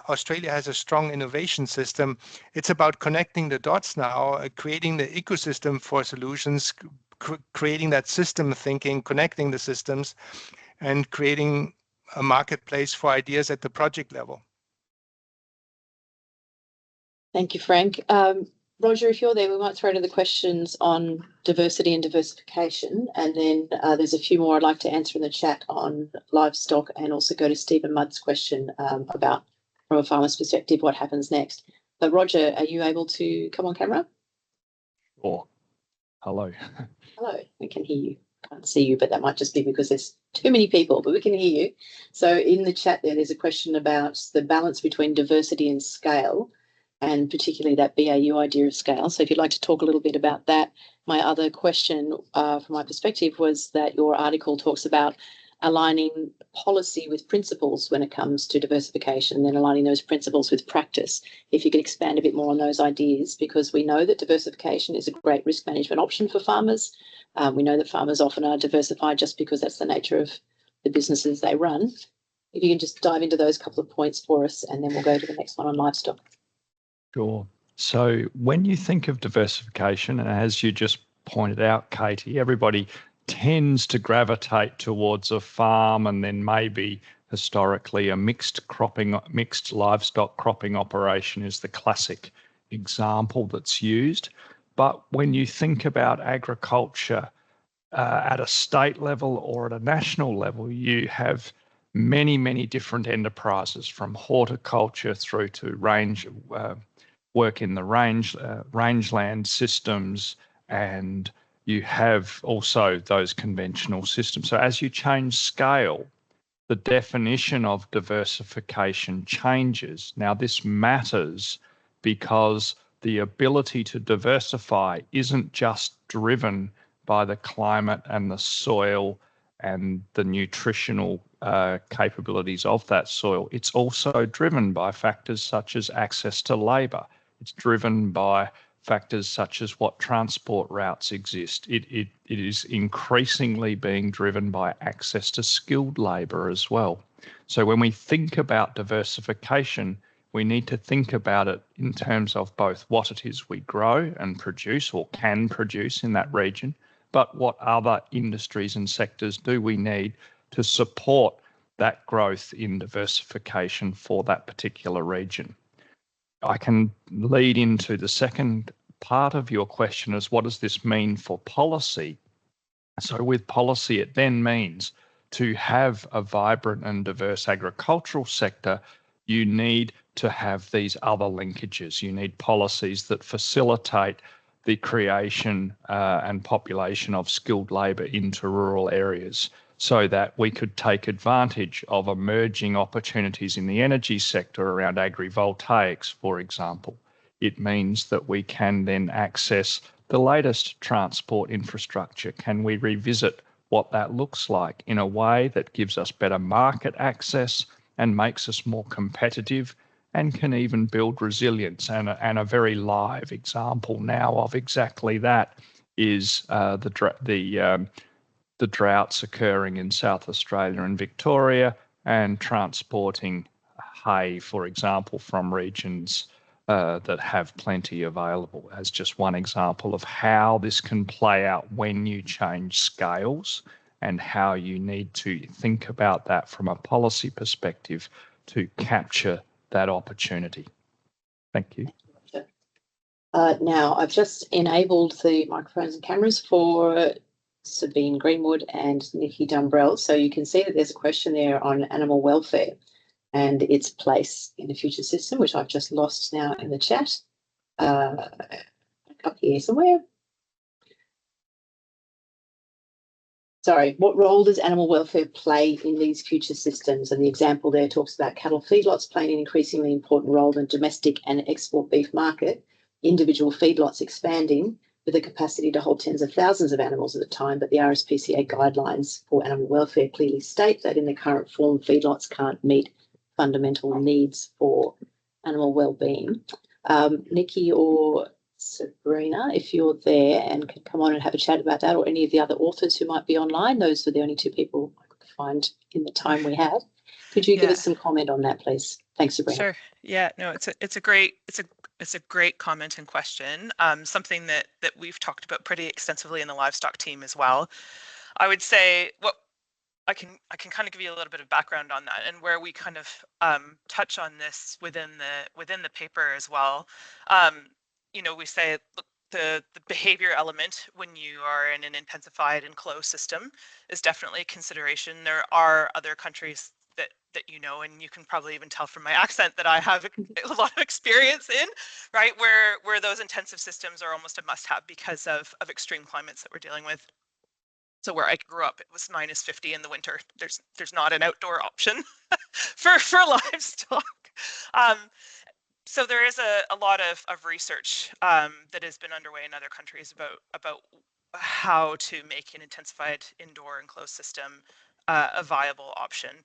Australia has a strong innovation system. It's about connecting the dots now, creating the ecosystem for solutions, creating that system thinking, connecting the systems, and creating a marketplace for ideas at the project level. Thank you, Frank. Roger, if you're there, we might throw to the questions on diversity and diversification, and then there's a few more I'd like to answer in the chat on livestock, and also go to Stephen Mudd's question about, from a farmer's perspective, what happens next. But Roger, are you able to come on camera? Sure. Hello. Hello, we can hear you. Can't see you, but that might just be because there's too many people, but we can hear you. So in the chat there's a question about the balance between diversity and scale, and particularly that BAU idea of scale. So if you'd like to talk a little bit about that. My other question from my perspective was that your article talks about aligning policy with principles when it comes to diversification, and then aligning those principles with practice. If you could expand a bit more on those ideas, because we know that diversification is a great risk management option for farmers. We know that farmers often are diversified just because that's the nature of the businesses they run. If you can just dive into those couple of points for us, and then we'll go to the next one on livestock. Sure. So when you think of diversification, and as you just pointed out, Katie, everybody tends to gravitate towards a farm, and then maybe historically a mixed livestock cropping operation is the classic example that's used. But when you think about agriculture at a state level or at a national level, you have many, many different enterprises, from horticulture through to work in the rangeland systems, and you have also those conventional systems. So as you change scale, the definition of diversification changes. Now, this matters because the ability to diversify isn't just driven by the climate and the soil and the nutritional capabilities of that soil. It's also driven by factors such as access to labour. It's driven by factors such as what transport routes exist. It is increasingly being driven by access to skilled labour as well. So when we think about diversification, we need to think about it in terms of both what it is we grow and produce or can produce in that region, but what other industries and sectors do we need to support that growth in diversification for that particular region. I can lead into the second part of your question is what does this mean for policy? So with policy, it then means to have a vibrant and diverse agricultural sector, you need to have these other linkages. You need policies that facilitate the creation and population of skilled labour into rural areas so that we could take advantage of emerging opportunities in the energy sector around agrivoltaics, for example. It means that we can then access the latest transport infrastructure. Can we revisit what that looks like in a way that gives us better market access and makes us more competitive and can even build resilience? And a very live example now of exactly that is the droughts occurring in South Australia and Victoria and transporting hay, for example, from regions that have plenty available, as just one example of how this can play out when you change scales and how you need to think about that from a policy perspective to capture that opportunity. Thank you. Now, I've just enabled the microphones and cameras for Sabine Greenwood and Nikki Dumbrell, so you can see that there's a question there on animal welfare and its place in the future system, which I've just lost now in the chat. Up here somewhere. Sorry, what role does animal welfare play in these future systems? And the example there talks about cattle feedlots playing an increasingly important role in domestic and export beef market, individual feedlots expanding with the capacity to hold tens of thousands of animals at a time, but the RSPCA guidelines for animal welfare clearly state that in the current form, feedlots can't meet fundamental needs for animal well-being. Nikki or Sabrina, if you're there and can come on and have a chat about that, or any of the other authors who might be online, those are the only two people I could find in the time we have. Could you give us some comment on that, please? Thanks, Sabrina. Sure. Yeah. No, it's a great comment and question. Something that we've talked about pretty extensively in the livestock team as well. I would say what I can kind of give you a little bit of background on that and where we kind of touch on this within the paper as well. You know, we say look, the behavior element when you are in an intensified and closed system is definitely a consideration. There are other countries that you know, and you can probably even tell from my accent that I have a lot of experience in, right? Where those intensive systems are almost a must-have because of extreme climates that we're dealing with. So where I grew up, it was -50 in the winter. There's not an outdoor option for livestock. So there is a lot of research that has been underway in other countries about how to make an intensified indoor and closed system a viable option.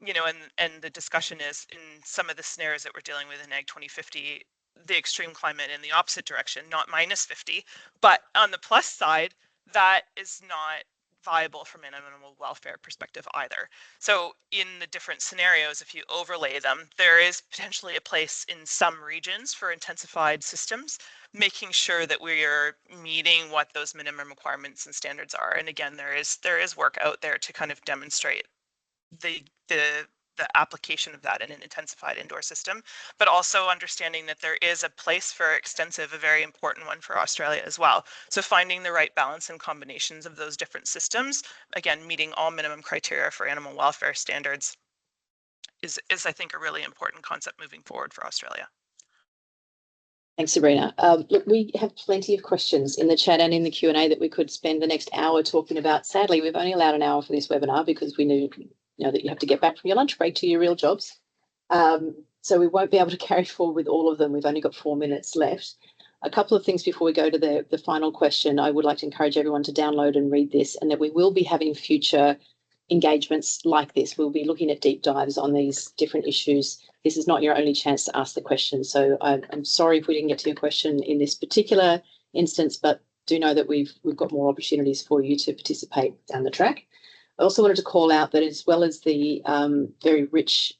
You know, and the discussion is in some of the scenarios that we're dealing with in Ag 2050, the extreme climate in the opposite direction, not -50, but on the plus side, that is not viable from an animal welfare perspective either. So in the different scenarios, if you overlay them, there is potentially a place in some regions for intensified systems, making sure that we are meeting what those minimum requirements and standards are. And again, there is work out there to kind of demonstrate the application of that in an intensified indoor system, but also understanding that there is a place for extensive, a very important one for Australia as well. So finding the right balance and combinations of those different systems, again, meeting all minimum criteria for animal welfare standards is I think a really important concept moving forward for Australia. Thanks, Sabrina. Look, we have plenty of questions in the chat and in the Q&A that we could spend the next hour talking about. Sadly, we've only allowed an hour for this webinar because we knew that you have to get back from your lunch break to your real jobs. So we won't be able to carry forward with all of them. We've only got 4 minutes left. A couple of things before we go to the final question. I would like to encourage everyone to download and read this, and that we will be having future engagements like this. We'll be looking at deep dives on these different issues. This is not your only chance to ask the question. So I'm sorry if we didn't get to your question in this particular instance, but do know that we've got more opportunities for you to participate down the track. I also wanted to call out that, as well as the very rich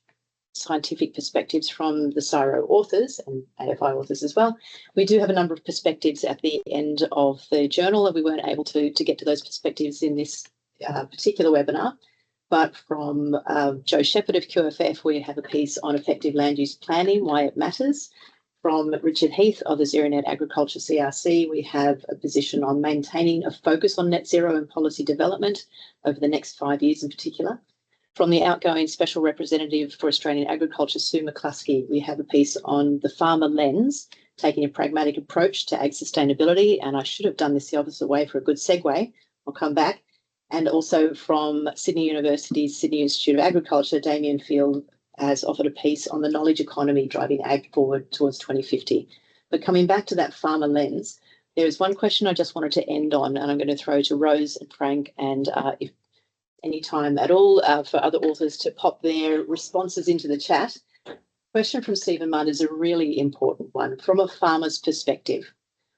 scientific perspectives from the CSIRO authors and AFI authors as well, we do have a number of perspectives at the end of the journal, and we weren't able to get to those perspectives in this particular webinar. But from Joe Shepherd of QFF, we have a piece on effective land use planning, why it matters. From Richard Heath of the Zero Net Agriculture CRC, we have a position on maintaining a focus on net zero and policy development over the next 5 years in particular. From the outgoing Special Representative for Australian Agriculture, Sue McCluskey, we have a piece on the farmer lens, taking a pragmatic approach to ag sustainability. And I should have done this the opposite way for a good segue. I'll come back. And also from Sydney University's Sydney Institute of Agriculture, Damien Field has offered a piece on the knowledge economy driving ag forward towards 2050. But coming back to that farmer lens, there is one question I just wanted to end on, and I'm going to throw to Rose and Frank, and if any time at all for other authors to pop their responses into the chat. Question from Stephen Mudd is a really important one. From a farmer's perspective,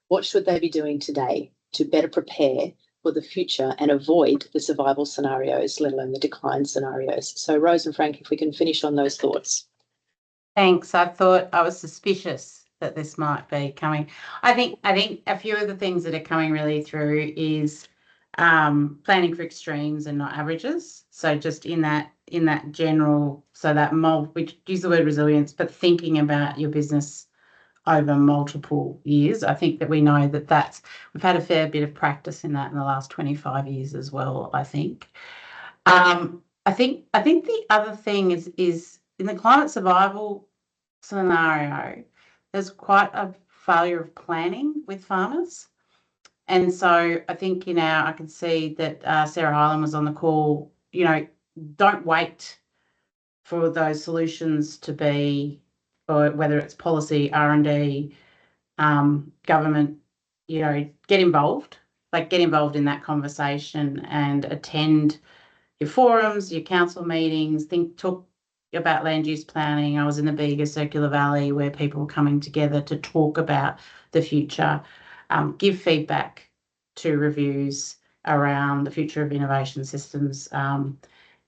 what should they be doing today to better prepare for the future and avoid the survival scenarios, let alone the decline scenarios? So Rose and Frank, if we can finish on those thoughts. Thanks. I thought I was suspicious that this might be coming. I think a few of the things that are coming really through is planning for extremes and not averages. So just in that general, so that we use the word resilience, but thinking about your business over multiple years. I think that we know that we've had a fair bit of practice in that in the last 25 years as well, I think. I think the other thing is in the climate survival scenario, there's quite a failure of planning with farmers. And so I think I can see that Sarah Hyland was on the call, don't wait for those solutions to be, or whether it's policy, R&D, government, get involved, get involved in that conversation and attend your forums, your council meetings, talk about land use planning. I was in the Bega Circular Valley where people were coming together to talk about the future, give feedback to reviews around the future of innovation systems,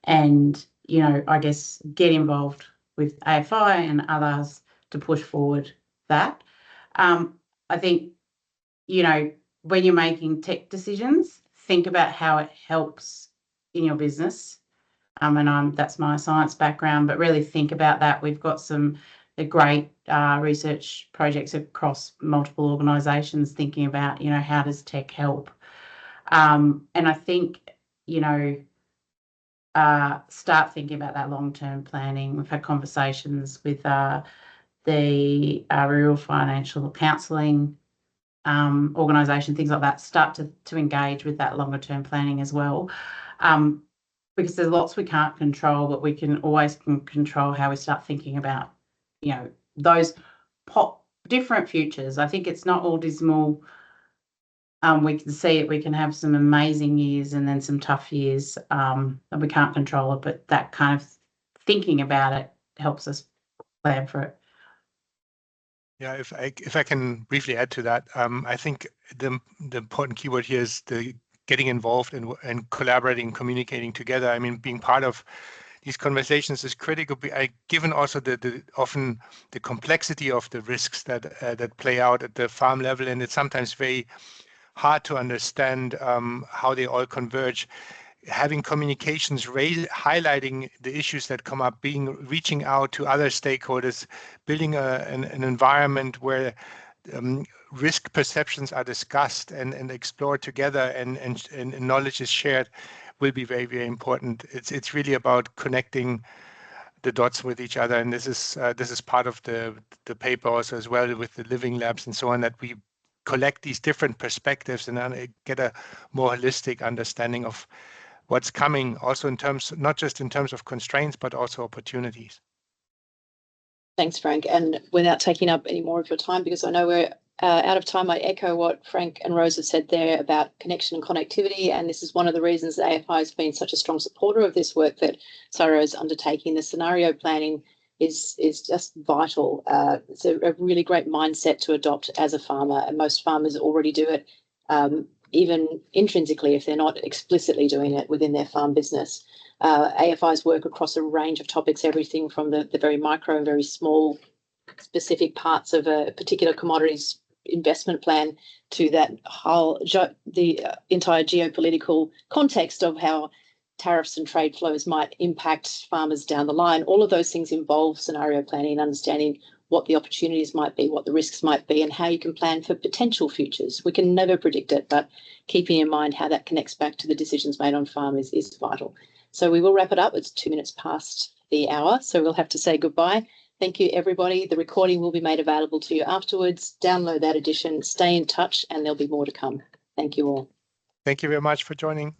and, I guess get involved with AFI and others to push forward that. I think, when you're making tech decisions, think about how it helps in your business. And that's my science background, but really think about that. We've got some great research projects across multiple organisations thinking about, how does tech help? And I think, start thinking about that long-term planning. We've had conversations with the Rural Financial Counselling organisation, things like that. Start to engage with that longer-term planning as well. Because there's lots we can't control, but we can always control how we start thinking about, those different futures. I think it's not all dismal. We can see it. We can have some amazing years and then some tough years, and we can't control it. But that kind of thinking about it helps us plan for it. Yeah, if I can briefly add to that, I think the important keyword here is the getting involved and collaborating, communicating together. I mean, being part of these conversations is critical. Given also the often the complexity of the risks that play out at the farm level, and it's sometimes very hard to understand how they all converge. Having communications, highlighting the issues that come up, reaching out to other stakeholders, building an environment where risk perceptions are discussed and explored together, and knowledge is shared, will be very, very important. It's really about connecting the dots with each other, and this is part of the paper also as well, with the living labs and so on, that we collect these different perspectives and then get a more holistic understanding of what's coming, also not just in terms of constraints, but also opportunities. Thanks, Frank. And without taking up any more of your time, because I know we're out of time, I echo what Frank and Rose have said there about connection and connectivity, and this is one of the reasons that AFI has been such a strong supporter of this work that CSIRO is undertaking. The scenario planning is just vital. It's a really great mindset to adopt as a farmer, and most farmers already do it, even intrinsically if they're not explicitly doing it within their farm business. AFI's work across a range of topics, everything from the very micro and very small specific parts of a particular commodities investment plan to that whole the entire geopolitical context of how tariffs and trade flows might impact farmers down the line. All of those things involve scenario planning and understanding what the opportunities might be, what the risks might be, and how you can plan for potential futures. We can never predict it, but keeping in mind how that connects back to the decisions made on farm is vital. So we will wrap it up. It's 2 minutes past the hour, so we'll have to say goodbye. Thank you, everybody. The recording will be made available to you afterwards. Download that edition, stay in touch, and there'll be more to come. Thank you all. Thank you very much for joining.